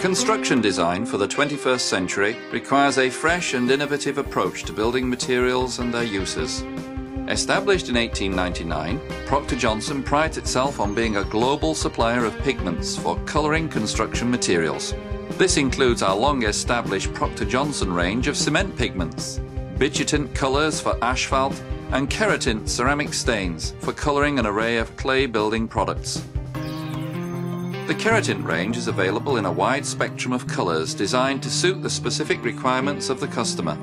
Construction design for the 21st century requires a fresh and innovative approach to building materials and their uses. Established in 1899, Procter Johnson prides itself on being a global supplier of pigments for colouring construction materials. This includes our long-established Procter Johnson range of cement pigments, Keratint colours for asphalt, and Keratint ceramic stains for colouring an array of clay building products. The Keratint range is available in a wide spectrum of colours designed to suit the specific requirements of the customer.